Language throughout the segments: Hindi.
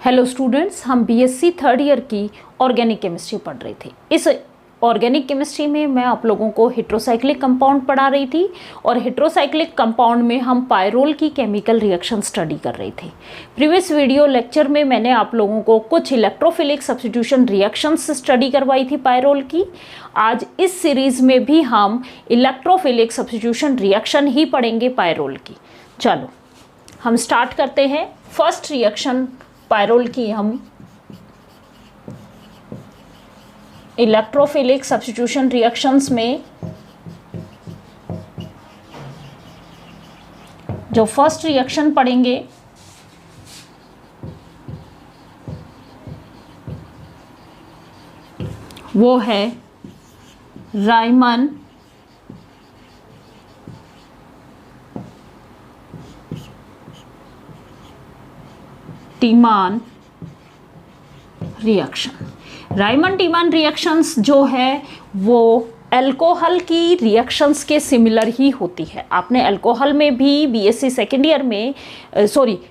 हेलो स्टूडेंट्स, हम बीएससी थर्ड ईयर की ऑर्गेनिक केमिस्ट्री पढ़ रहे थे। इस ऑर्गेनिक केमिस्ट्री में मैं आप लोगों को हेट्रोसाइक्लिक कंपाउंड पढ़ा रही थी और हेट्रोसाइक्लिक कंपाउंड में हम पायरोल की केमिकल रिएक्शन स्टडी कर रहे थे। प्रीवियस वीडियो लेक्चर में मैंने आप लोगों को कुछ इलेक्ट्रोफिलिक सब्स्टिट्यूशन रिएक्शंस स्टडी करवाई थी पायरोल की। आज इस सीरीज़ में भी हम इलेक्ट्रोफिलिक सब्स्टिट्यूशन रिएक्शन ही पढ़ेंगे पायरोल की। चलो हम स्टार्ट करते हैं। फर्स्ट रिएक्शन पायरोल की हम इलेक्ट्रोफिलिक सब्स्टिट्यूशन रिएक्शंस में जो फर्स्ट रिएक्शन पढ़ेंगे वो है रायमन टीमान रिएक्शन। रायमन टीमान रिएक्शंस जो है वो अल्कोहल की रिएक्शंस के सिमिलर ही होती है। आपने अल्कोहल में भी बीएससी सेकेंड ईयर में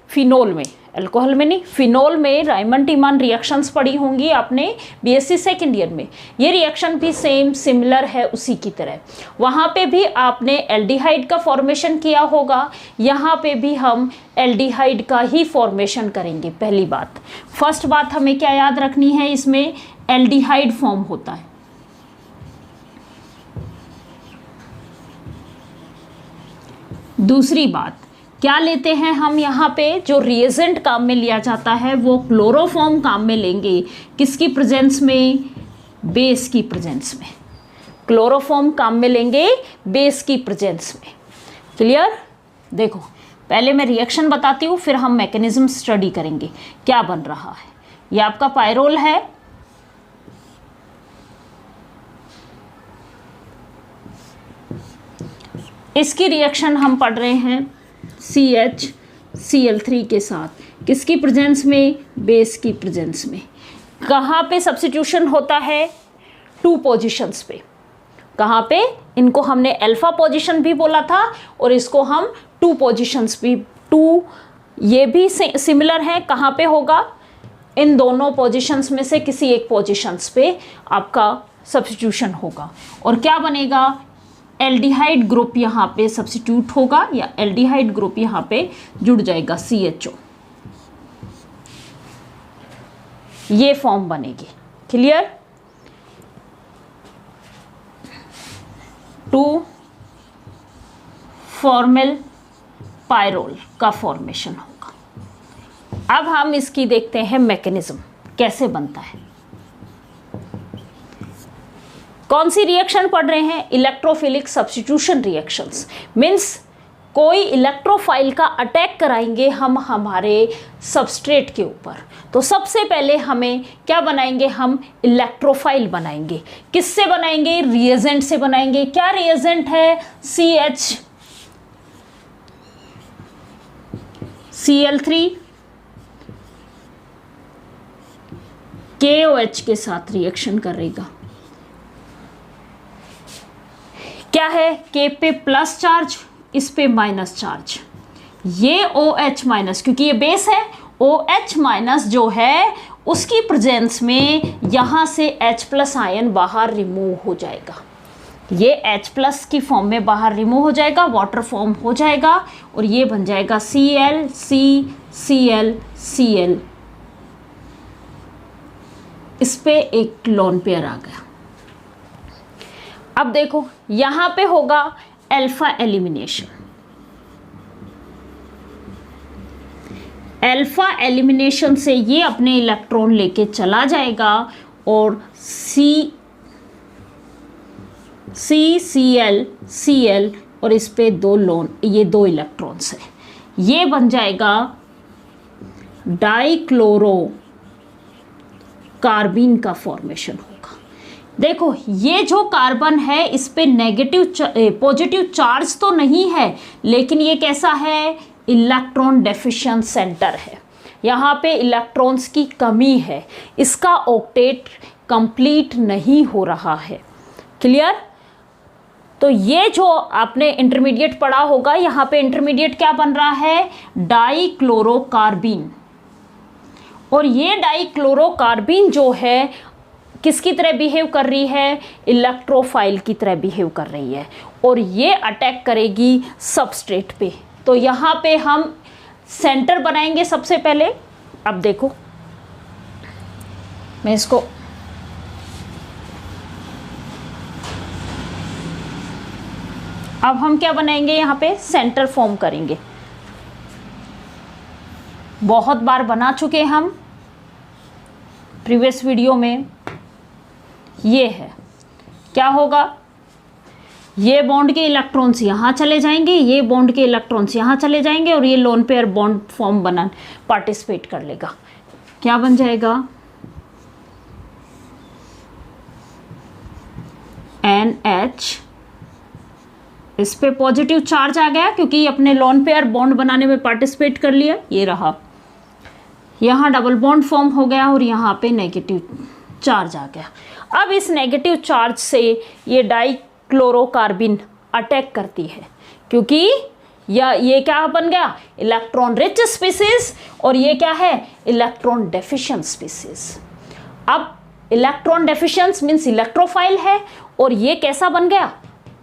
फिनोल में, अल्कोहल में नहीं फिनोल में रायमन टीमान रिएक्शंस पढ़ी होंगी आपने बीएससी सेकेंड ईयर में। ये रिएक्शन भी सेम सिमिलर है उसी की तरह। वहाँ पे भी आपने एल्डिहाइड का फॉर्मेशन किया होगा, यहाँ पे भी हम एल्डिहाइड का ही फॉर्मेशन करेंगे। पहली बात, फर्स्ट बात हमें क्या याद रखनी है, इसमें एल्डिहाइड फॉर्म होता है। दूसरी बात क्या लेते हैं हम, यहाँ पे जो रिएजेंट काम में लिया जाता है वो क्लोरोफॉर्म काम में लेंगे। किसकी प्रेजेंस में? बेस की प्रेजेंस में। क्लोरोफॉर्म काम में लेंगे बेस की प्रेजेंस में। क्लियर? देखो पहले मैं रिएक्शन बताती हूँ, फिर हम मैकेनिज्म स्टडी करेंगे क्या बन रहा है। ये आपका पायरोल है। इसकी रिएक्शन हम पढ़ रहे हैं CHCl3 के साथ। किसकी प्रेजेंस में? बेस की प्रेजेंस में। कहाँ पे सब्स्टिट्यूशन होता है? 2 पोजीशंस पे। कहाँ पे? इनको हमने अल्फा पोजीशन भी बोला था और इसको हम 2 पोजीशंस भी। 2 ये भी सिमिलर है। कहाँ पे होगा? इन दोनों पोजीशंस में से किसी एक पोजीशंस पे आपका सब्स्टिट्यूशन होगा और क्या बनेगा? एल्डिहाइड ग्रुप यहाँ पे सब्स्टिट्यूट होगा या एल्डिहाइड ग्रुप यहाँ पे जुड़ जाएगा CHO। ये फॉर्म बनेगी। क्लियर? 2 फॉर्मल पायरोल का फॉर्मेशन होगा। अब हम इसकी देखते हैं मैकेनिज्म कैसे बनता है। कौन सी रिएक्शन पढ़ रहे हैं? Electrophilic substitution reactions. मीन्स कोई इलेक्ट्रोफाइल का अटैक कराएंगे हम हमारे सबस्ट्रेट के ऊपर। तो सबसे पहले हमें क्या बनाएंगे? हम इलेक्ट्रोफाइल बनाएंगे। किससे बनाएंगे? रिएजेंट से बनाएंगे। क्या रिएजेंट है? CHCl3 KOH के साथ रिएक्शन करेगा। क्या है? K पे प्लस चार्ज, इस पे माइनस चार्ज। ये OH माइनस, क्योंकि ये बेस है, OH माइनस जो है उसकी प्रेजेंस में यहाँ से H प्लस आयन बाहर रिमूव हो जाएगा। ये H प्लस की फॉर्म में बाहर रिमूव हो जाएगा, वाटर फॉर्म हो जाएगा और ये बन जाएगा ClClCl। इस पे एक लोन पेयर आ गया। अब देखो यहाँ पे होगा अल्फा एलिमिनेशन। अल्फा एलिमिनेशन से ये अपने इलेक्ट्रॉन लेके चला जाएगा और CCl और इस पे 2 लोन, ये 2 इलेक्ट्रॉन्स है। ये बन जाएगा डाइक्लोरो कार्बीन का फॉर्मेशन होगा। देखो ये जो कार्बन है इस पे पॉजिटिव चार्ज तो नहीं है, लेकिन ये कैसा है? इलेक्ट्रॉन डेफिशिएंट सेंटर है। यहाँ पे इलेक्ट्रॉन्स की कमी है, इसका ऑक्टेट कंप्लीट नहीं हो रहा है। क्लियर? तो ये जो आपने इंटरमीडिएट पढ़ा होगा, यहाँ पे इंटरमीडिएट क्या बन रहा है? डाइक्लोरोकार्बीन। और ये डाइक्लोरोकार्बिन जो है किसकी तरह बिहेव कर रही है, इलेक्ट्रोफाइल की तरह बिहेव कर रही है, और ये अटैक करेगी सबस्ट्रेट पे। तो यहाँ पे हम सेंटर बनाएंगे सबसे पहले। अब देखो मैं इसको अब हम क्या बनाएंगे, यहाँ पे सेंटर फॉर्म करेंगे। बहुत बार बना चुके हम प्रीवियस वीडियो में। ये है, क्या होगा, ये बॉन्ड के इलेक्ट्रॉन्स यहाँ चले जाएंगे, ये बॉन्ड के इलेक्ट्रॉन्स यहाँ चले जाएंगे, और ये लोन पेयर बॉन्ड फॉर्म बना पार्टिसिपेट कर लेगा। क्या बन जाएगा, NH। इस पे पॉजिटिव चार्ज आ गया क्योंकि अपने लोन पेयर बॉन्ड बनाने में पार्टिसिपेट कर लिया, ये रहा। यहाँ डबल बॉन्ड फॉर्म हो गया और यहाँ पे नेगेटिव चार्ज आ गया। अब इस नेगेटिव चार्ज से ये डाइक्लोरोकार्बिन अटैक करती है, क्योंकि ये क्या बन गया, इलेक्ट्रॉन रिच स्पीसीज, और ये क्या है, इलेक्ट्रॉन डेफिशिएंट स्पीसीज। अब इलेक्ट्रॉन डेफिशिएंट मीन्स इलेक्ट्रोफाइल है, और ये कैसा बन गया,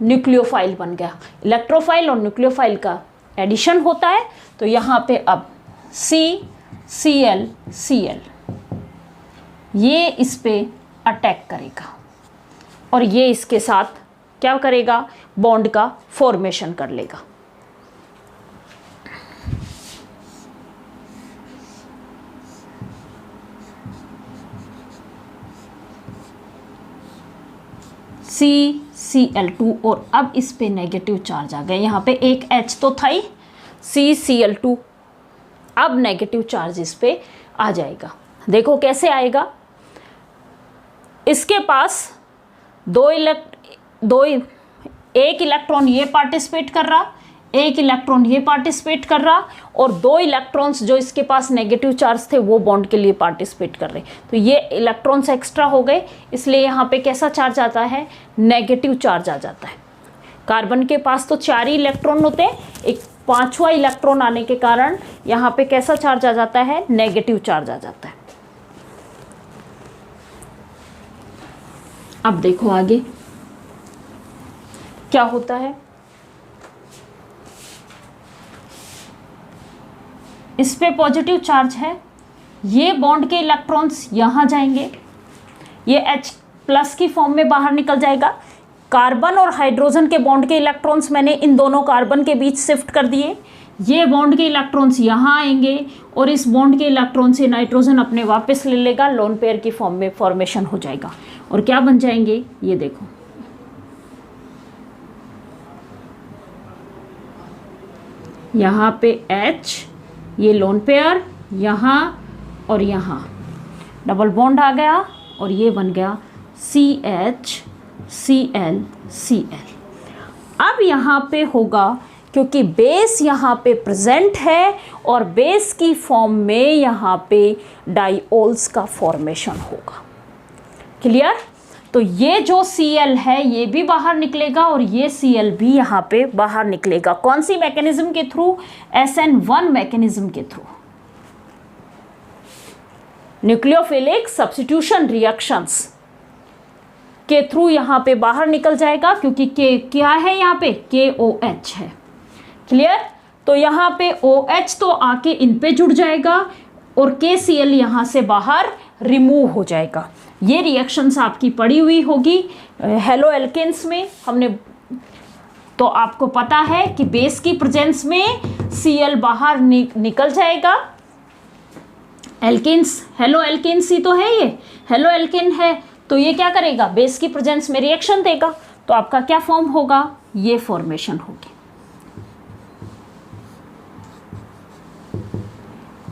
न्यूक्लियोफाइल बन गया। इलेक्ट्रोफाइल और न्यूक्लियोफाइल का एडिशन होता है, तो यहाँ पे अब CCl ये इस पे अटैक करेगा, और ये इसके साथ क्या करेगा, बॉन्ड का फॉर्मेशन कर लेगा। CCl2, और अब इस पे नेगेटिव चार्ज आ गया। यहाँ पे एक H तो था ही, CCl2, अब नेगेटिव चार्ज इस पे आ जाएगा। देखो कैसे आएगा, इसके पास एक इलेक्ट्रॉन ये पार्टिसिपेट कर रहा, एक इलेक्ट्रॉन ये पार्टिसिपेट कर रहा, और 2 इलेक्ट्रॉन्स जो इसके पास नेगेटिव चार्ज थे वो बॉन्ड के लिए पार्टिसिपेट कर रहे। तो ये इलेक्ट्रॉन्स एक्स्ट्रा हो गए, इसलिए यहाँ पे कैसा चार्ज आता है, नेगेटिव चार्ज आ जाता है। कार्बन के पास तो 4 ही इलेक्ट्रॉन होते हैं, एक 5वां इलेक्ट्रॉन आने के कारण यहाँ पे कैसा चार्ज आ जाता है, नेगेटिव चार्ज आ जाता है। अब देखो आगे क्या होता है, इस पे पॉजिटिव चार्ज है, ये बॉन्ड के इलेक्ट्रॉन्स यहाँ जाएंगे, ये H+ की फॉर्म में बाहर निकल जाएगा। कार्बन और हाइड्रोजन के बॉन्ड के इलेक्ट्रॉन्स मैंने इन दोनों कार्बन के बीच शिफ्ट कर दिए, ये बॉन्ड के इलेक्ट्रॉन्स यहाँ आएंगे, और इस बॉन्ड के इलेक्ट्रॉन से नाइट्रोजन अपने वापस ले लेगा, लोन पेयर की फॉर्म में फॉर्मेशन हो जाएगा, और क्या बन जाएंगे, ये देखो यहाँ पे H, ये लोन पेयर यहाँ और यहाँ डबल बॉन्ड आ गया, और ये बन गया CHCl Cl। अब यहाँ पे होगा, क्योंकि बेस यहाँ पे प्रेजेंट है, और बेस की फॉर्म में यहाँ पे डाइओल्स का फॉर्मेशन होगा। क्लियर, तो ये जो Cl है ये भी बाहर निकलेगा, और ये Cl भी यहाँ पे बाहर निकलेगा। कौन सी मैकेनिज्म के थ्रू, SN1 मैकेनिज्म के थ्रू, न्यूक्लियोफिलिक सब्स्टिट्यूशन रिएक्शंस के थ्रू यहाँ पे बाहर निकल जाएगा, क्योंकि K क्या है, यहाँ पे KOH है। क्लियर, तो यहाँ पे OH तो आके इन पे जुड़ जाएगा, और KCl यहाँ से बाहर रिमूव हो जाएगा। ये रिएक्शंस आपकी पड़ी हुई होगी हेलो एल्केन्स में हमने, तो आपको पता है कि बेस की प्रेजेंस में Cl बाहर निकल जाएगा। एल्केन्स, हेलो एल्केन्स ही तो है, ये हेलो एल्केन है, तो ये क्या करेगा, बेस की प्रेजेंस में रिएक्शन देगा, तो आपका क्या फॉर्म होगा, ये फॉर्मेशन होगी।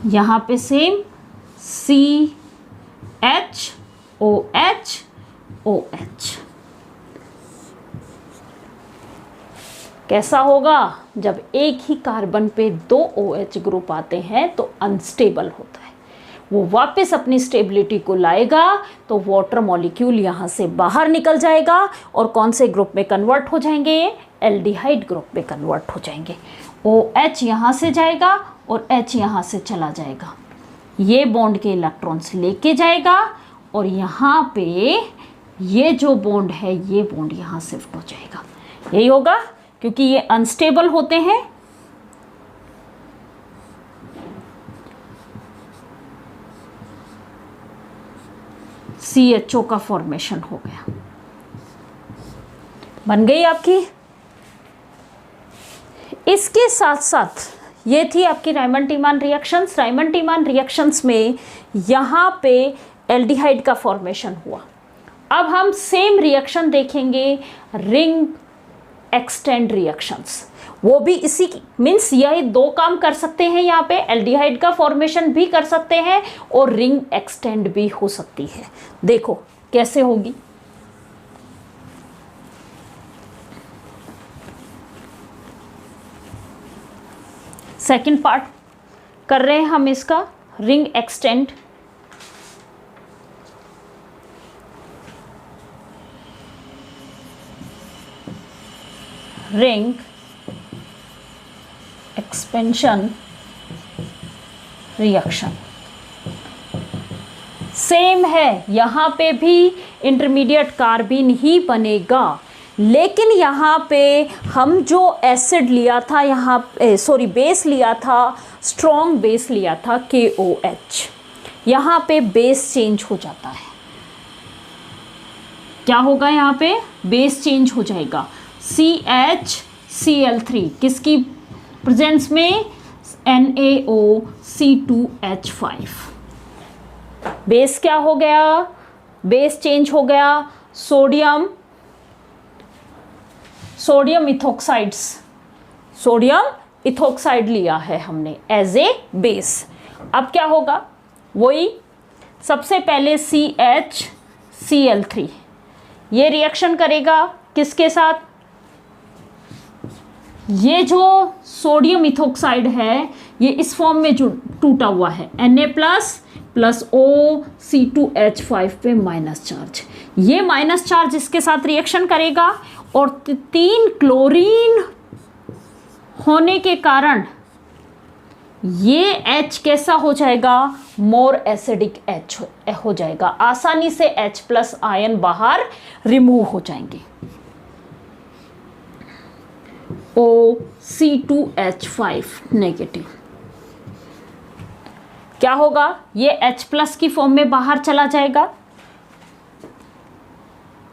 यहाँ पे सेम CHOH कैसा होगा, जब एक ही कार्बन पे 2 OH ग्रुप आते हैं तो अनस्टेबल होता है, वो वापस अपनी स्टेबिलिटी को लाएगा, तो वाटर मॉलिक्यूल यहाँ से बाहर निकल जाएगा, और कौन से ग्रुप में कन्वर्ट हो जाएंगे, ये एल्डिहाइड ग्रुप में कन्वर्ट हो जाएंगे। OH यहाँ से जाएगा और H यहाँ से चला जाएगा, ये बॉन्ड के इलेक्ट्रॉन्स लेके जाएगा और यहाँ पे ये जो बॉन्ड है ये बॉन्ड यहाँ शिफ्ट हो जाएगा। यही होगा क्योंकि ये अनस्टेबल होते हैं। CHO का फॉर्मेशन हो गया। बन गई आपकी। इसके साथ साथ ये थी आपकी रायमंड टीमान रिएक्शंस। रायमंड टीमान रिएक्शंस में यहाँ पे एल्डिहाइड का फॉर्मेशन हुआ। अब हम सेम रिएक्शन देखेंगे रिंग एक्सटेंड रिएक्शंस। वो भी इसी मीन्स यही दो काम कर सकते हैं। यहाँ पे एल्डिहाइड का फॉर्मेशन भी कर सकते हैं और रिंग एक्सटेंड भी हो सकती है। देखो कैसे होगी। सेकंड पार्ट कर रहे हैं हम इसका, ring extend. Ring expansion reaction same है। यहाँ पे भी इंटरमीडिएट कार्बिन ही बनेगा, लेकिन यहाँ पे हम जो एसिड लिया था, यहाँ बेस लिया था, स्ट्रॉन्ग बेस लिया था KOH, यहाँ पे बेस चेंज हो जाता है। क्या होगा यहाँ पे? बेस चेंज हो जाएगा। CHCl3 किसकी प्रेजेंस में? NaOC2H5। बेस क्या हो गया? बेस चेंज हो गया। सोडियम इथोक्साइड लिया है हमने एज ए बेस। अब क्या होगा? वही सबसे पहले CHCl3 ये रिएक्शन करेगा किसके साथ? ये जो सोडियम इथोक्साइड है ये इस फॉर्म में जो टूटा हुआ है Na प्लस OC2H5 पे माइनस चार्ज, ये माइनस चार्ज इसके साथ रिएक्शन करेगा और 3 क्लोरीन होने के कारण ये H कैसा हो जाएगा? मोर एसिडिक H हो जाएगा। आसानी से H+ आयन बाहर रिमूव हो जाएंगे। OC2H5 नेगेटिव क्या होगा? ये H+ की फॉर्म में बाहर चला जाएगा।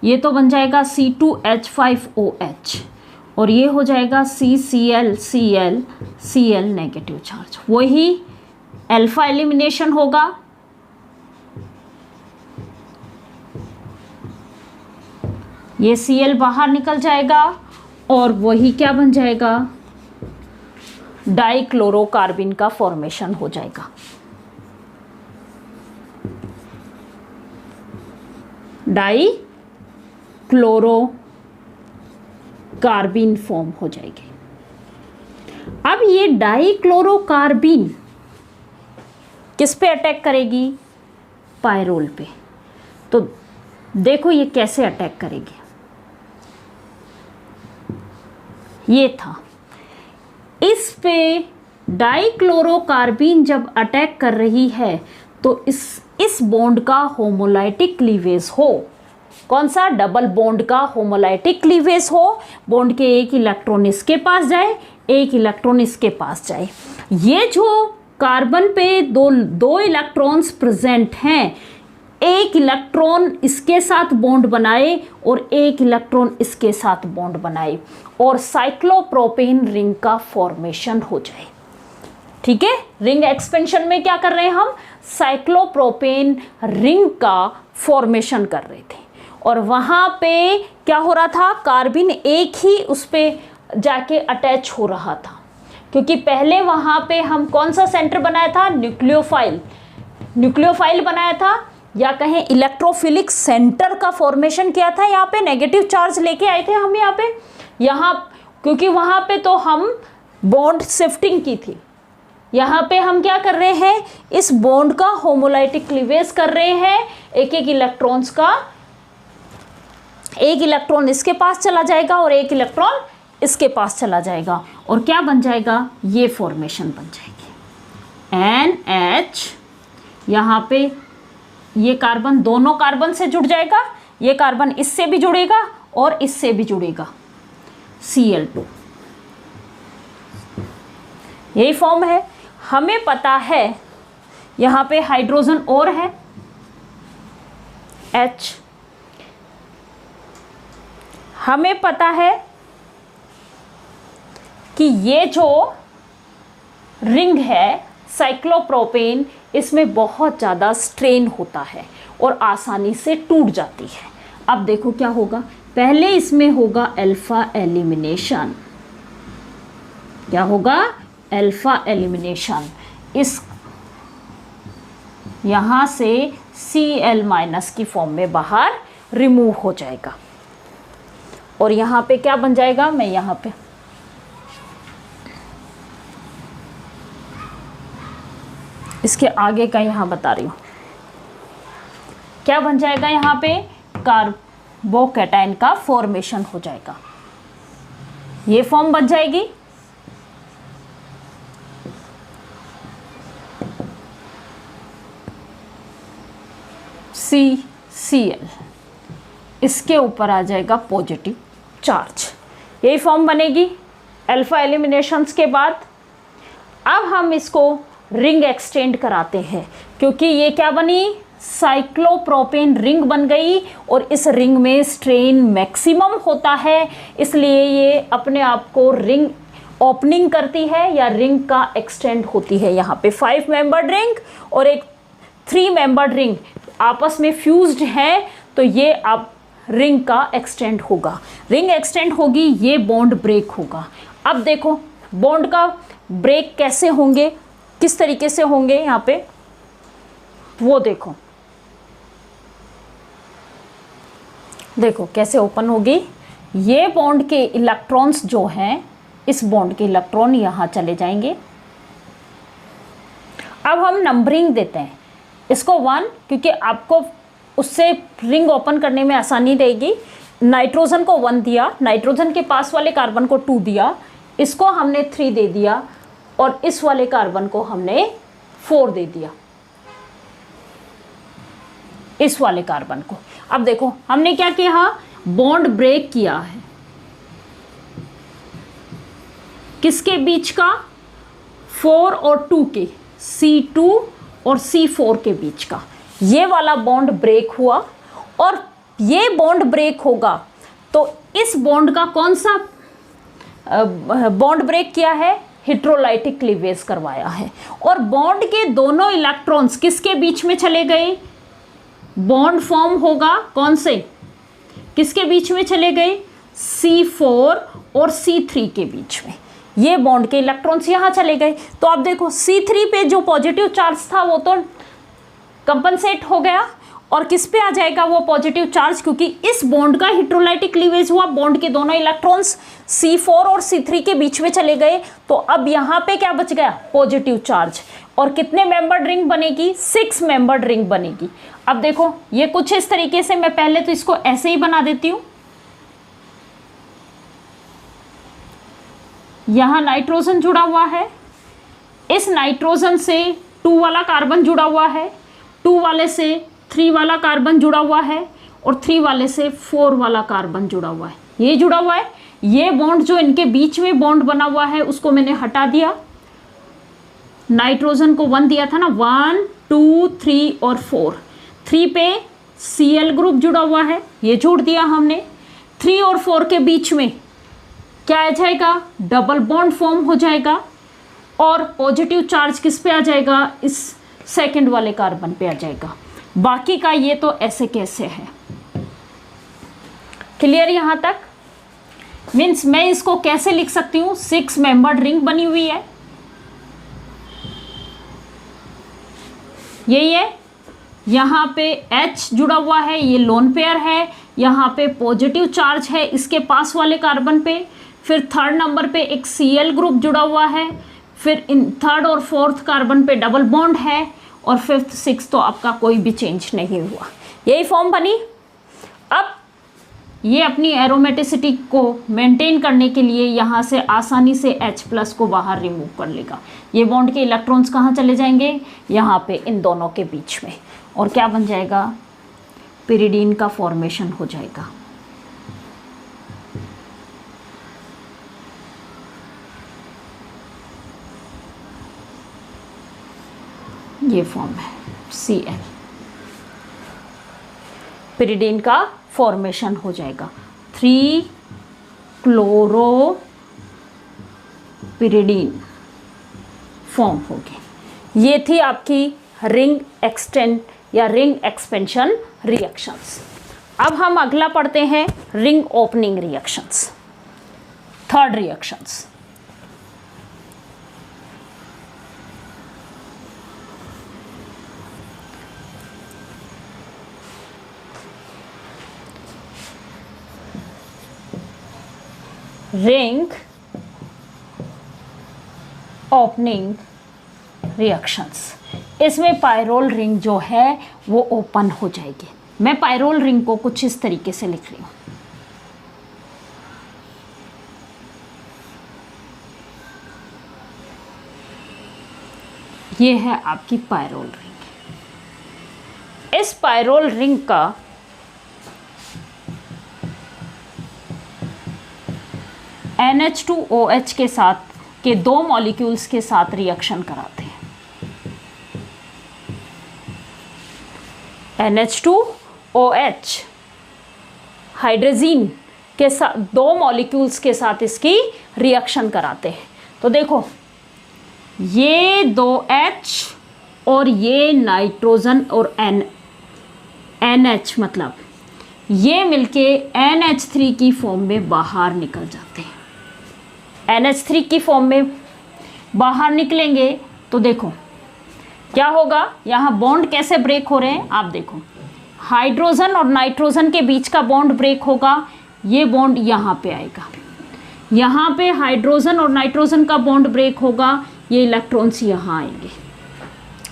ये तो बन जाएगा C2H5OH और ये हो जाएगा CCl नेगेटिव चार्ज। वही अल्फा एलिमिनेशन होगा। ये Cl बाहर निकल जाएगा और वही क्या बन जाएगा? डाइक्लोरोकार्बिन का फॉर्मेशन हो जाएगा। डाइक्लोरोकार्बिन फॉर्म हो जाएगी। अब ये डाइक्लोरोकार्बिन किस पे अटैक करेगी? पायरोल पे। तो देखो ये कैसे अटैक करेगी। ये था, इस पे डाइक्लोरोकार्बिन जब अटैक कर रही है तो इस बॉन्ड का होमोलाइटिक क्लीवेज हो। कौन सा? डबल बॉन्ड का होमोलाइटिक क्लीवेज हो। बॉन्ड के एक इलेक्ट्रॉन इसके पास जाए, एक इलेक्ट्रॉन इसके पास जाए। ये जो कार्बन पे दो इलेक्ट्रॉन्स प्रेजेंट हैं, एक इलेक्ट्रॉन इसके साथ बॉन्ड बनाए और एक इलेक्ट्रॉन इसके साथ बॉन्ड बनाए और साइक्लोप्रोपेन रिंग का फॉर्मेशन हो जाए। ठीक है, रिंग एक्सपेंशन में क्या कर रहे हैं हम? साइक्लोप्रोपेन रिंग का फॉर्मेशन कर रहे थे और वहां पे क्या हो रहा था? कार्बिन एक ही उस पे जाके अटैच हो रहा था, क्योंकि पहले वहां पे हम कौन सा सेंटर बनाया था? न्यूक्लियोफाइल बनाया था, या कहें इलेक्ट्रोफिलिक सेंटर का फॉर्मेशन किया था। यहाँ पे नेगेटिव चार्ज लेके आए थे हम यहाँ क्योंकि वहां पे तो हम बॉन्ड शिफ्टिंग की थी। यहाँ पे हम क्या कर रहे हैं? इस बॉन्ड का होमोलाइटिक क्लीवेज कर रहे हैं। एक इलेक्ट्रॉन्स का, एक इलेक्ट्रॉन इसके पास चला जाएगा और एक इलेक्ट्रॉन इसके पास चला जाएगा और क्या बन जाएगा? ये फॉर्मेशन बन जाएगी NH यहाँ पे ये कार्बन दोनों कार्बन से जुड़ जाएगा, ये कार्बन इससे भी जुड़ेगा और इससे भी जुड़ेगा, Cl2। यही फॉर्म है। हमें पता है यहाँ पे हाइड्रोजन और है H। हमें पता है कि ये जो रिंग है साइक्लोप्रोपेन, इसमें बहुत ज़्यादा स्ट्रेन होता है और आसानी से टूट जाती है। अब देखो क्या होगा, पहले इसमें होगा अल्फा एलिमिनेशन। क्या होगा? Alpha elimination. इस यहाँ से Cl- की फॉर्म में बाहर रिमूव हो जाएगा और यहाँ पे क्या बन जाएगा, मैं यहाँ पे इसके आगे का यहाँ बता रही हूँ, क्या बन जाएगा, यहाँ पे कार्बोकैटायन का फॉर्मेशन हो जाएगा। ये फॉर्म बन जाएगी। CCl, इसके ऊपर आ जाएगा पॉजिटिव चार्ज। यही फॉर्म बनेगी अल्फा एलिमिनेशंस के बाद। अब हम इसको रिंग एक्सटेंड कराते हैं, क्योंकि ये क्या बनी, साइक्लोप्रोपेन रिंग बन गई और इस रिंग में स्ट्रेन मैक्सिमम होता है, इसलिए ये अपने आप को रिंग ओपनिंग करती है या रिंग का एक्सटेंड होती है। यहाँ पे 5 मेंबर्ड रिंग और एक 3 मेंबर्ड रिंग आपस में फ्यूज्ड है, तो ये अब रिंग का एक्सटेंड होगा। रिंग एक्सटेंड होगी, ये बॉन्ड ब्रेक होगा। अब देखो बॉन्ड का ब्रेक कैसे होंगे, किस तरीके से होंगे, यहाँ पे वो देखो, देखो कैसे ओपन होगी। ये बॉन्ड के इलेक्ट्रॉन्स जो हैं, इस बॉन्ड के इलेक्ट्रॉन यहाँ चले जाएंगे। अब हम नंबरिंग देते हैं इसको 1, क्योंकि आपको उससे रिंग ओपन करने में आसानी रहेगी। नाइट्रोजन को 1 दिया, नाइट्रोजन के पास वाले कार्बन को 2 दिया, इसको हमने 3 दे दिया और इस वाले कार्बन को हमने 4 दे दिया, इस वाले कार्बन को। अब देखो हमने क्या किया, बॉन्ड ब्रेक किया है किसके बीच का, 4 और 2 के, C2 और C4 के बीच का। ये वाला बॉन्ड ब्रेक हुआ और ये बॉन्ड ब्रेक होगा तो इस बॉन्ड का कौन सा बॉन्ड ब्रेक किया है, हेटेरोलाइटिक क्लीवेज करवाया है। और बॉन्ड के दोनों इलेक्ट्रॉन्स किसके बीच में चले गए, बॉन्ड फॉर्म होगा कौन से, किसके बीच में चले गए, C4 और C3 के बीच में। ये बॉन्ड के इलेक्ट्रॉन्स यहाँ चले गए। तो आप देखो C3 पे जो पॉजिटिव चार्ज था वो तो कंपनसेट हो गया और किस पे आ जाएगा वो पॉजिटिव चार्ज, क्योंकि इस बॉन्ड का हेटेरोलाइटिक क्लीवेज हुआ, बॉन्ड के दोनों इलेक्ट्रॉन्स C4 और C3 के बीच में चले गए। तो अब यहाँ पे क्या बच गया, पॉजिटिव चार्ज। और कितने मेंबर्ड रिंग बनेगी, 6 मेंबर्ड रिंग बनेगी। अब देखो ये कुछ इस तरीके से, मैं पहले तो इसको ऐसे ही बना देती हूँ। यहाँ नाइट्रोजन जुड़ा हुआ है, इस नाइट्रोजन से 2 वाला कार्बन जुड़ा हुआ है, 2 वाले से 3 वाला कार्बन जुड़ा हुआ है और 3 वाले से 4 वाला कार्बन जुड़ा हुआ है। ये जुड़ा हुआ है। ये बॉन्ड जो इनके बीच में बॉन्ड बना हुआ है उसको मैंने हटा दिया। नाइट्रोजन को 1 दिया था ना, 1 2 3 और 4, 3 पे Cl ग्रुप जुड़ा हुआ है, ये जोड़ दिया हमने। 3 और 4 के बीच में क्या आ जाएगा, डबल बॉन्ड फॉर्म हो जाएगा और पॉजिटिव चार्ज किस पे आ जाएगा, इस सेकंड वाले कार्बन पे आ जाएगा। बाकी का ये तो ऐसे कैसे है, क्लियर यहाँ तक। मीन्स मैं इसको कैसे लिख सकती हूँ, 6 मेंबर्ड रिंग बनी हुई है, यही है। यहाँ पे H जुड़ा हुआ है, ये लोन पेयर है, यहाँ पे पॉजिटिव चार्ज है इसके पास वाले कार्बन पे। फिर 3rd नंबर पे एक Cl ग्रुप जुड़ा हुआ है, फिर इन 3rd और 4th कार्बन पे डबल बॉन्ड है और 5th 6th तो आपका कोई भी चेंज नहीं हुआ। यही फॉर्म बनी। अब ये अपनी एरोमेटिसिटी को मेंटेन करने के लिए यहाँ से आसानी से H+ को बाहर रिमूव कर लेगा। ये बॉन्ड के इलेक्ट्रॉन्स कहाँ चले जाएंगे, यहाँ पे इन दोनों के बीच में, और क्या बन जाएगा, पिरिडीन का फॉर्मेशन हो जाएगा। ये फॉर्म है Cl, पिरिडीन का फॉर्मेशन हो जाएगा। 3 क्लोरोपिरिडीन फॉर्म होगी। ये थी आपकी रिंग एक्सटेंड या रिंग एक्सपेंशन रिएक्शंस। अब हम अगला पढ़ते हैं ring opening reactions, third reactions. Ring opening reactions, इसमें पायरोल रिंग जो है वो ओपन हो जाएगी। मैं पायरोल रिंग को कुछ इस तरीके से लिख रही हूँ। ये है आपकी पायरोल रिंग। इस पायरोल रिंग का NH2OH के साथ के 2 मॉलिक्यूल्स के साथ रिएक्शन कराते हैं। NH2OH हाइड्रोजीन के साथ 2 मॉलिक्यूल्स के साथ इसकी रिएक्शन कराते हैं। तो देखो, ये 2H और ये नाइट्रोजन और NH, मतलब ये मिलके NH3 की फॉर्म में बाहर निकल जाते हैं। NH3 की फॉर्म में बाहर निकलेंगे तो देखो क्या होगा, यहाँ बॉन्ड कैसे ब्रेक हो रहे हैं आप देखो। हाइड्रोजन और नाइट्रोजन के बीच का बॉन्ड ब्रेक होगा, ये बॉन्ड यहाँ पे आएगा। यहाँ पे हाइड्रोजन और नाइट्रोजन का बॉन्ड ब्रेक होगा, ये इलेक्ट्रॉन्स यहाँ आएंगे।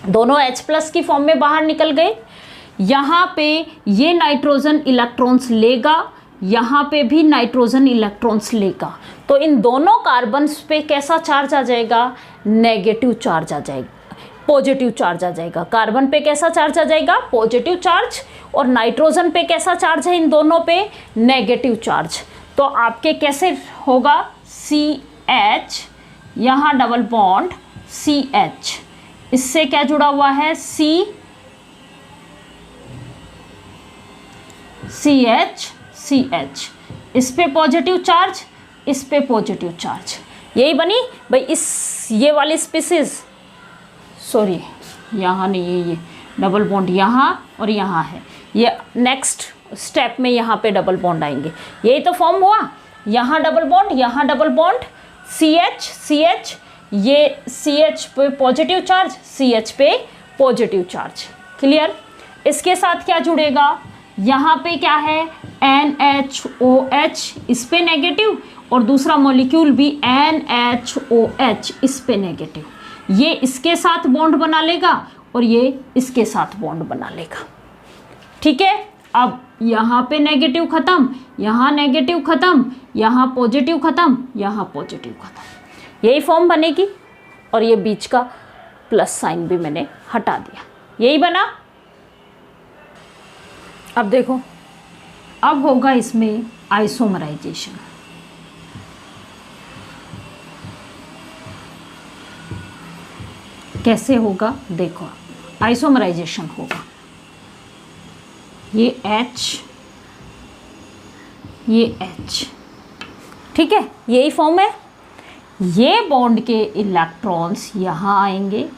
दोनों H+ की फॉर्म में बाहर निकल गए। यहाँ पे ये नाइट्रोजन इलेक्ट्रॉन्स लेगा, यहाँ पे भी नाइट्रोजन इलेक्ट्रॉन्स लेगा। तो इन दोनों कार्बन्स पे कैसा चार्ज आ जाएगा, नेगेटिव चार्ज आ जाएगा, पॉजिटिव चार्ज आ जाएगा। कार्बन पे कैसा चार्ज आ जाएगा, पॉजिटिव चार्ज, और नाइट्रोजन पे कैसा चार्ज है, इन दोनों पे नेगेटिव चार्ज। तो आपके कैसे होगा, CH, यहाँ डबल बॉन्ड CH, इससे क्या जुड़ा हुआ है, CH, इस पे पॉजिटिव चार्ज, इस पे पॉजिटिव चार्ज। यही बनी भाई इस ये वाली स्पीसीज, सॉरी यहाँ नहीं है, ये डबल बॉन्ड यहाँ और यहाँ है, ये नेक्स्ट स्टेप में यहाँ पे डबल बॉन्ड आएंगे। यही तो फॉर्म हुआ, यहाँ डबल बॉन्ड, यहाँ डबल बॉन्ड, CH, ये CH पे पॉजिटिव चार्ज, CH पे पॉजिटिव चार्ज। क्लियर। इसके साथ क्या जुड़ेगा, यहाँ पे क्या है, NHOH, इस पे नेगेटिव, और दूसरा मॉलिक्यूल भी NHOH, इस पे नेगेटिव। ये इसके साथ बॉन्ड बना लेगा और ये इसके साथ बॉन्ड बना लेगा। ठीक है। अब यहाँ पे नेगेटिव खत्म, यहाँ नेगेटिव खत्म, यहाँ पॉजिटिव खत्म, यहाँ पॉजिटिव खत्म। यही फॉर्म बनेगी, और ये बीच का प्लस साइन भी मैंने हटा दिया, यही बना। अब देखो, अब होगा इसमें आइसोमराइजेशन। कैसे होगा देखो, आइसोमराइजेशन होगा, ये H, ये H, ठीक है, यही फॉर्म है। ये बॉन्ड के इलेक्ट्रॉन्स यहाँ आएंगे,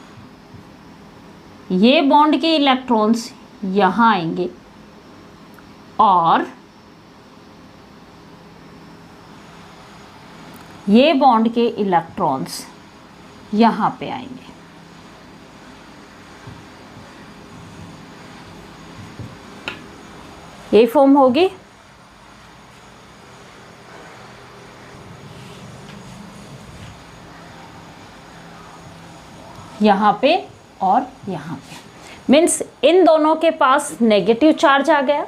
ये बॉन्ड के इलेक्ट्रॉन्स यहाँ आएंगे, और ये बॉन्ड के इलेक्ट्रॉन्स यहाँ पे आएंगे। ये फॉर्म होगी। यहाँ पे और यहाँ पे, मीन्स इन दोनों के पास नेगेटिव चार्ज आ गया,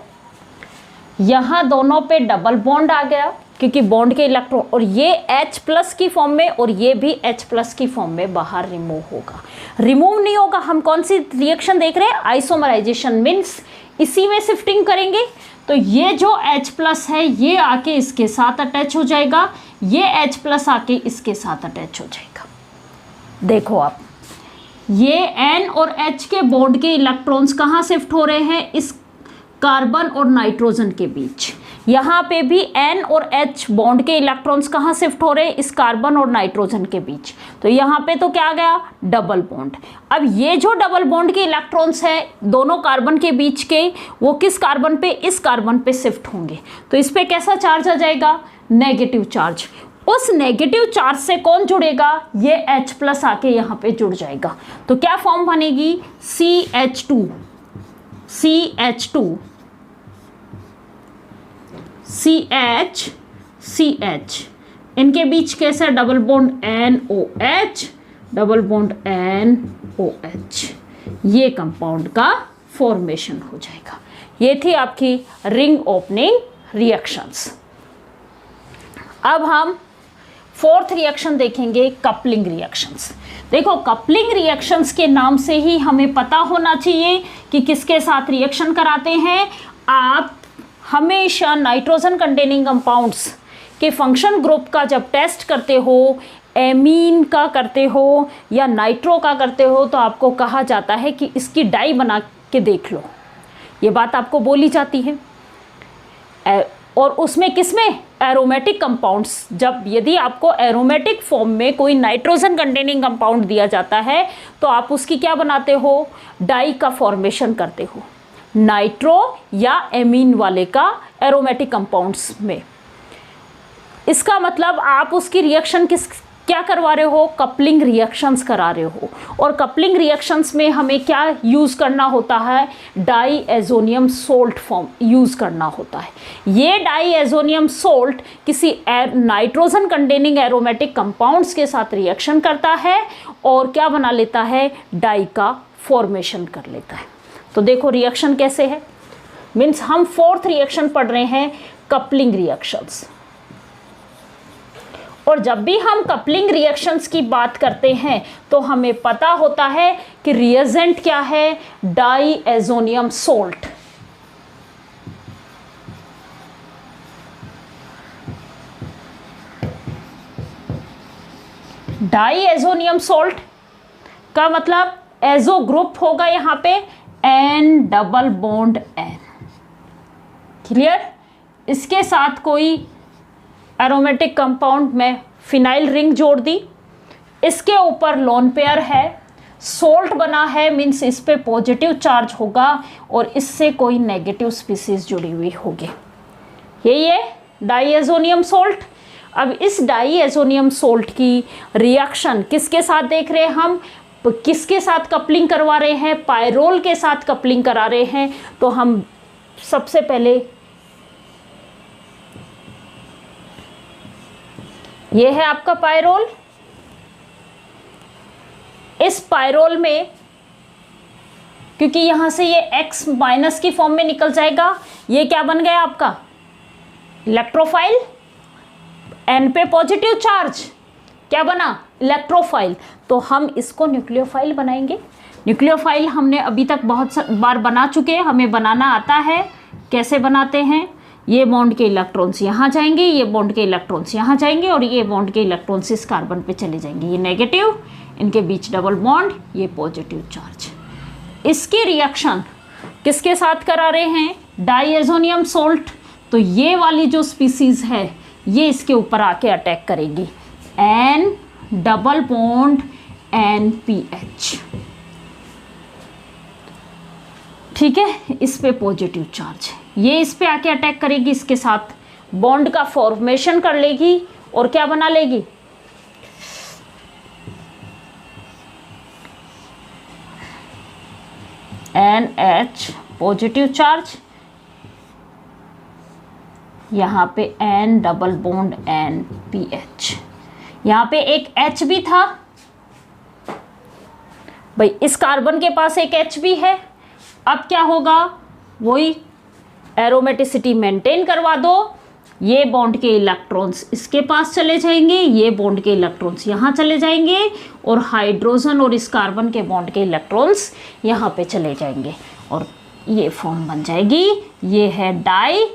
यहाँ दोनों पे डबल बॉन्ड आ गया क्योंकि बॉन्ड के इलेक्ट्रॉन, और ये H+ की फॉर्म में और ये भी H+ की फॉर्म में बाहर रिमूव होगा। रिमूव नहीं होगा, हम कौन सी रिएक्शन देख रहे हैं? आइसोमराइजेशन, मीन्स इसी में शिफ्टिंग करेंगे। तो ये जो H+ है ये आके इसके साथ अटैच हो जाएगा, ये H+ आके इसके साथ अटैच हो जाएगा। देखो आप, ये N और H के बॉन्ड के इलेक्ट्रॉन्स कहाँ शिफ्ट हो रहे हैं? इस कार्बन और नाइट्रोजन के बीच। यहाँ पे भी N और H बॉन्ड के इलेक्ट्रॉन्स कहाँ शिफ्ट हो रहे हैं? इस कार्बन और नाइट्रोजन के बीच। तो यहाँ पे तो क्या आ गया? Double bond. अब ये जो डबल बॉन्ड के इलेक्ट्रॉन्स है दोनों कार्बन के बीच के, वो किस कार्बन पे? इस कार्बन पे शिफ्ट होंगे। तो इस पे कैसा चार्ज आ जाएगा? Negative charge. उस नेगेटिव चार्ज से कौन जुड़ेगा? ये H+ आके यहाँ पे जुड़ जाएगा। तो क्या फॉर्म बनेगी? CH2 CH, इनके बीच कैसा? Double bond NOH, double bond NOH, ये कंपाउंड का फॉर्मेशन हो जाएगा। ये थी आपकी रिंग ओपनिंग रिएक्शंस। अब हम फोर्थ रिएक्शन देखेंगे, कपलिंग रिएक्शंस। देखो, कपलिंग रिएक्शंस के नाम से ही हमें पता होना चाहिए कि किसके साथ रिएक्शन कराते हैं। आप हमेशा नाइट्रोजन कंटेनिंग कंपाउंड्स के फंक्शन ग्रुप का जब टेस्ट करते हो, एमीन का करते हो या नाइट्रो का करते हो, तो आपको कहा जाता है कि इसकी डाई बना के देख लो। ये बात आपको बोली जाती है। और उसमें किसमें? Aromatic compounds. जब यदि आपको एरोमेटिक फॉर्म में कोई नाइट्रोजन कंटेनिंग कंपाउंड दिया जाता है तो आप उसकी क्या बनाते हो? डाई का फॉर्मेशन करते हो, नाइट्रो या एमीन वाले का एरोमेटिक कंपाउंड्स में। इसका मतलब आप उसकी रिएक्शन क्या करवा रहे हो? कपलिंग रिएक्शंस करा रहे हो। और कपलिंग रिएक्शंस में हमें क्या यूज़ करना होता है? डाईएजोनियम सोल्ट फॉर्म यूज़ करना होता है। ये डाईएजोनियम सोल्ट किसी नाइट्रोजन कंटेनिंग एरोमेटिक कंपाउंड्स के साथ रिएक्शन करता है और क्या बना लेता है? डाई का फॉर्मेशन कर लेता है। तो देखो रिएक्शन कैसे है, मीन्स हम फोर्थ रिएक्शन पढ़ रहे हैं, कपलिंग रिएक्शंस। और जब भी हम कपलिंग रिएक्शंस की बात करते हैं तो हमें पता होता है कि रिएजेंट क्या है? Diazonium salt. डाईएजोनियम सोल्ट का मतलब एजो ग्रुप होगा यहाँ पे N double bond N। Clear? इसके साथ कोई एरोमेटिक कंपाउंड में फिनाइल रिंग जोड़ दी, इसके ऊपर लोन पेयर है, सोल्ट बना है, मीन्स इस पे पॉजिटिव चार्ज होगा और इससे कोई नेगेटिव स्पीसीज जुड़ी हुई होगी। यही है डाईएजोनियम सोल्ट। अब इस डाईएजोनियम सोल्ट की रिएक्शन किसके साथ देख रहे हैं हम? किसके साथ कपलिंग करवा रहे हैं? पायरोल के साथ कपलिंग करा रहे हैं। तो हम सबसे पहले ये है आपका पायरोल। इस पायरोल में क्योंकि यहां से ये X माइनस की फॉर्म में निकल जाएगा, ये क्या बन गया आपका? इलेक्ट्रोफाइल। N पे पॉजिटिव चार्ज, क्या बना? इलेक्ट्रोफाइल। तो हम इसको न्यूक्लियोफाइल बनाएंगे। न्यूक्लियोफाइल हमने अभी तक बहुत बार बना चुके हैं, हमें बनाना आता है। कैसे बनाते हैं? ये बॉन्ड के इलेक्ट्रॉन्स यहाँ जाएंगे, ये बॉन्ड के इलेक्ट्रॉन्स यहाँ जाएंगे और ये बॉन्ड के इलेक्ट्रॉन्स इस कार्बन पे चले जाएंगे। ये नेगेटिव, इनके बीच डबल बॉन्ड, ये पॉजिटिव चार्ज। इसकी रिएक्शन किसके साथ करा रहे हैं? Diazonium salt. तो ये वाली जो स्पीसीज है ये इसके ऊपर आके अटैक करेगी, N डबल बॉन्ड NPH। ठीक है, इस पे पॉजिटिव चार्ज है, ये इस पे आके अटैक करेगी, इसके साथ बॉन्ड का फॉर्मेशन कर लेगी और क्या बना लेगी? NH पॉजिटिव चार्ज, यहाँ पे N डबल बॉन्ड NPH। यहाँ पे एक H भी था भाई, इस कार्बन के पास एक H भी है। अब क्या होगा? वही एरोमेटिसिटी मेंटेन करवा दो, ये बॉन्ड के इलेक्ट्रॉन्स इसके पास चले जाएंगे, ये बॉन्ड के इलेक्ट्रॉन्स यहाँ चले जाएंगे, और हाइड्रोजन और इस कार्बन के बॉन्ड के इलेक्ट्रॉन्स यहाँ पे चले जाएंगे, और ये फॉर्म बन जाएगी। ये है di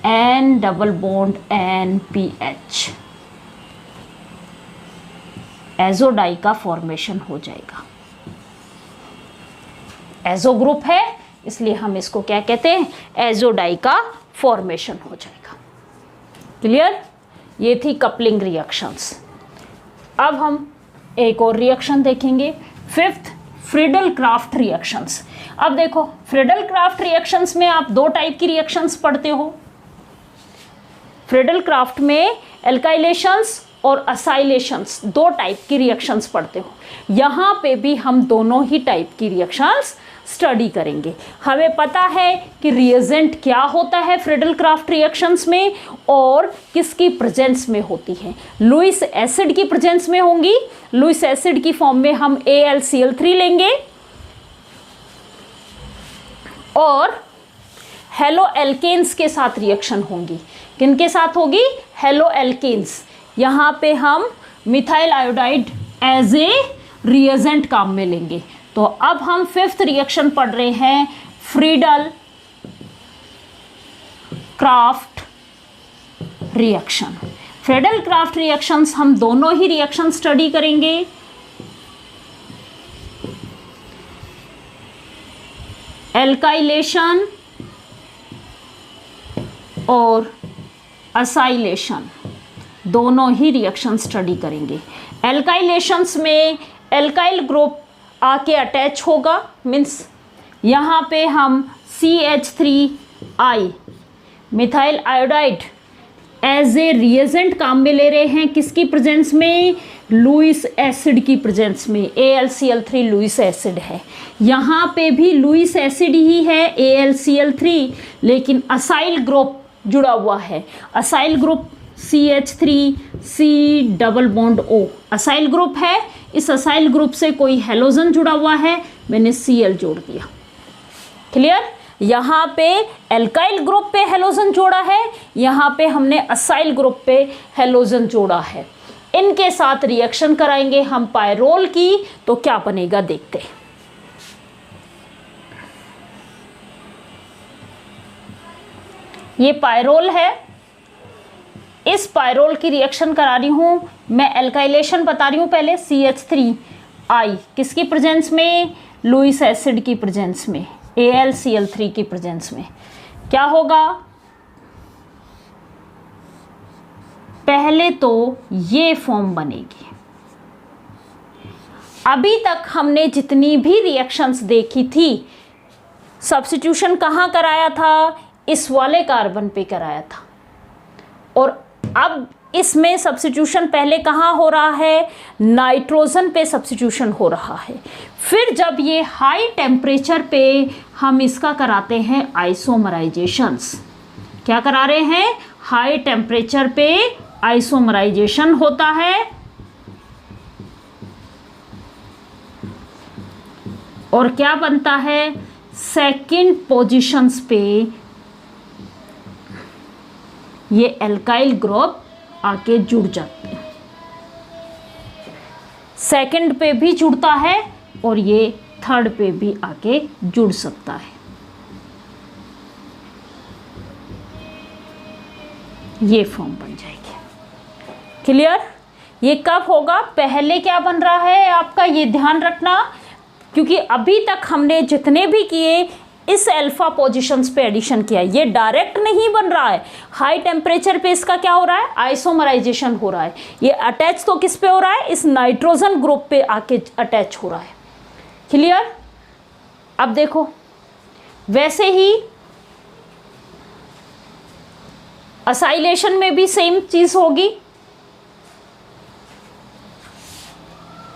N double bond NPH, azo dye का फॉर्मेशन हो जाएगा। एजो ग्रुप है इसलिए हम इसको क्या कहते हैं, एजो डाई का फॉर्मेशन हो जाएगा। क्लियर? ये थी कपलिंग रिएक्शंस। अब हम एक और रिएक्शन देखेंगे, फिफ्थ फ्रीडल क्राफ्ट रिएक्शंस। अब देखो फ्रीडल क्राफ्ट रिएक्शंस में आप दो टाइप की रिएक्शंस पढ़ते हो। फ्रीडल क्राफ्ट में एल्काइलेशंस और असाइलेशंस दो टाइप की रिएक्शंस पढ़ते हो। यहाँ पे भी हम दोनों ही टाइप की रिएक्शंस स्टडी करेंगे। हमें पता है कि रिएजेंट क्या होता है फ्रीडल क्राफ्ट रिएक्शंस में और किसकी प्रेजेंस में होती है। लुईस एसिड की प्रेजेंस में होंगी। लुईस एसिड की फॉर्म में हम AlCl3 लेंगे और हेलो एल्केन्स के साथ रिएक्शन होंगी। किनके साथ होगी? Haloalkanes. यहाँ पे हम methyl iodide as a reagent काम में लेंगे। तो अब हम फिफ्थ रिएक्शन पढ़ रहे हैं, Friedel Crafts reaction. Friedel Crafts reactions हम दोनों ही रिएक्शन स्टडी करेंगे। एल्काइलेशन और असाइलेशन दोनों ही रिएक्शन स्टडी करेंगे। एल्काइलेशंस में एल्काइल ग्रुप आके अटैच होगा, मीन्स यहाँ पे हम CH3I methyl iodide as a reagent काम में ले रहे हैं। किसकी प्रेजेंस में? लुईस एसिड की प्रेजेंस में। AlCl3 लुईस एसिड है। यहाँ पे भी लुईस एसिड ही है AlCl3, लेकिन असाइल ग्रुप जुड़ा हुआ है। Acyl group CH3C double bond O acyl group है। इस असाइल ग्रुप से कोई हेलोजन जुड़ा हुआ है, मैंने Cl जोड़ दिया। क्लियर? यहाँ पे एल्काइल ग्रुप पे हेलोजन जोड़ा है, यहाँ पे हमने असाइल ग्रुप पे हेलोजन जोड़ा है। इनके साथ रिएक्शन कराएंगे हम पायरोल की, तो क्या बनेगा देखते हैं। ये पायरोल है। इस पायरोल की रिएक्शन करा रही हूँ मैं। एल्काइलेशन बता रही हूँ पहले। CH3I किसकी प्रेजेंस में? लुईस एसिड की प्रेजेंस में, AlCl3 की प्रेजेंस में। क्या होगा? पहले तो ये फॉर्म बनेगी। अभी तक हमने जितनी भी रिएक्शंस देखी थी, सब्स्टिट्यूशन कहाँ कराया था? इस वाले कार्बन पे कराया था। और अब इसमें सब्स्टिट्यूशन पहले कहाँ हो रहा है? नाइट्रोजन पे सब्स्टिट्यूशन हो रहा है। फिर जब ये हाई टेम्परेचर पे हम इसका कराते हैं आइसोमराइजेशंस। क्या करा रहे हैं? हाई टेम्परेचर पे आइसोमराइजेशन होता है और क्या बनता है? सेकंड पोजीशंस पे ये एल्काइल ग्रुप आके जुड़ जाते हैं। सेकंड पे भी जुड़ता है और ये थर्ड पे भी आके जुड़ सकता है। ये फॉर्म बन जाएगी। क्लियर? ये कब होगा? पहले क्या बन रहा है आपका, ये ध्यान रखना, क्योंकि अभी तक हमने जितने भी किए इस अल्फा पोजीशंस पे एडिशन किया। ये डायरेक्ट नहीं बन रहा है। हाई टेम्परेचर पे इसका क्या हो रहा है? आइसोमराइजेशन हो रहा है। ये अटैच तो किस पे हो रहा है? इस नाइट्रोजन ग्रुप पे आके अटैच हो रहा है। क्लियर? अब देखो, वैसे ही असाइलेशन में भी सेम चीज होगी।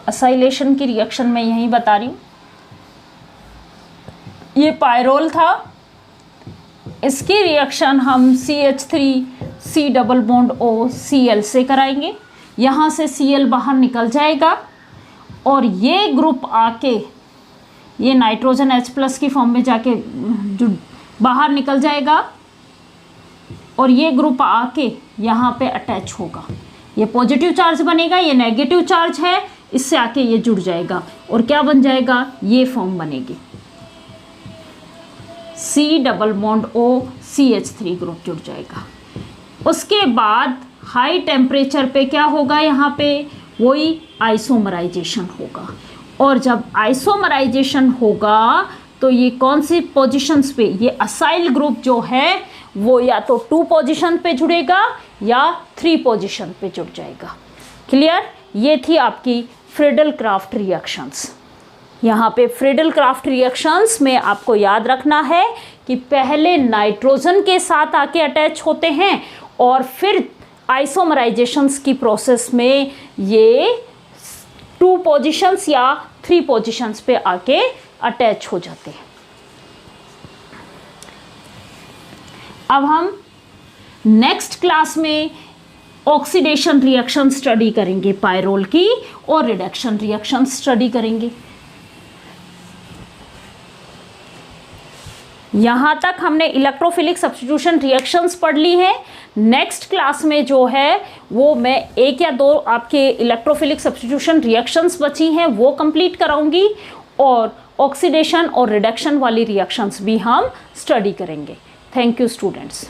असाइलेशन की रिएक्शन मैं यहीं बता रही हूँ। ये पायरोल था, इसकी रिएक्शन हम CH3C double bond O Cl से कराएंगे। यहाँ से Cl बाहर निकल जाएगा और ये ग्रुप आके ये नाइट्रोजन H+ की फॉर्म में जाके जो बाहर निकल जाएगा और ये ग्रुप आके यहाँ पे अटैच होगा। ये पॉजिटिव चार्ज बनेगा, ये नेगेटिव चार्ज है, इससे आके ये जुड़ जाएगा और क्या बन जाएगा, ये फॉर्म बनेगी C+O CH3 ग्रुप जुड़ जाएगा। उसके बाद हाई टेम्परेचर पे क्या होगा, यहाँ पे वही आइसोमराइजेशन होगा और जब आइसोमराइजेशन होगा तो ये कौन सी पोजीशंस पे, ये असाइल ग्रुप जो है वो या तो 2 पोजीशन पे जुड़ेगा या 3 पोजीशन पे जुड़ जाएगा। क्लियर? ये थी आपकी फ्रीडल क्राफ्ट रिएक्शंस। यहाँ पे फ्रीडल क्राफ्ट रिएक्शंस में आपको याद रखना है कि पहले नाइट्रोजन के साथ आके अटैच होते हैं और फिर आइसोमराइजेशंस की प्रोसेस में ये 2 पोजीशंस या 3 पोजीशंस पे आके अटैच हो जाते हैं। अब हम नेक्स्ट क्लास में ऑक्सीडेशन रिएक्शन स्टडी करेंगे पायरोल की और रिडक्शन रिएक्शन स्टडी करेंगे। यहाँ तक हमने इलेक्ट्रोफिलिक सब्स्टिट्यूशन रिएक्शंस पढ़ ली हैं। नेक्स्ट क्लास में जो है वो मैं 1 या 2 आपके इलेक्ट्रोफिलिक सब्स्टिट्यूशन रिएक्शंस बची हैं वो कंप्लीट कराऊंगी और ऑक्सीडेशन और रिडक्शन वाली रिएक्शंस भी हम स्टडी करेंगे। Thank you students.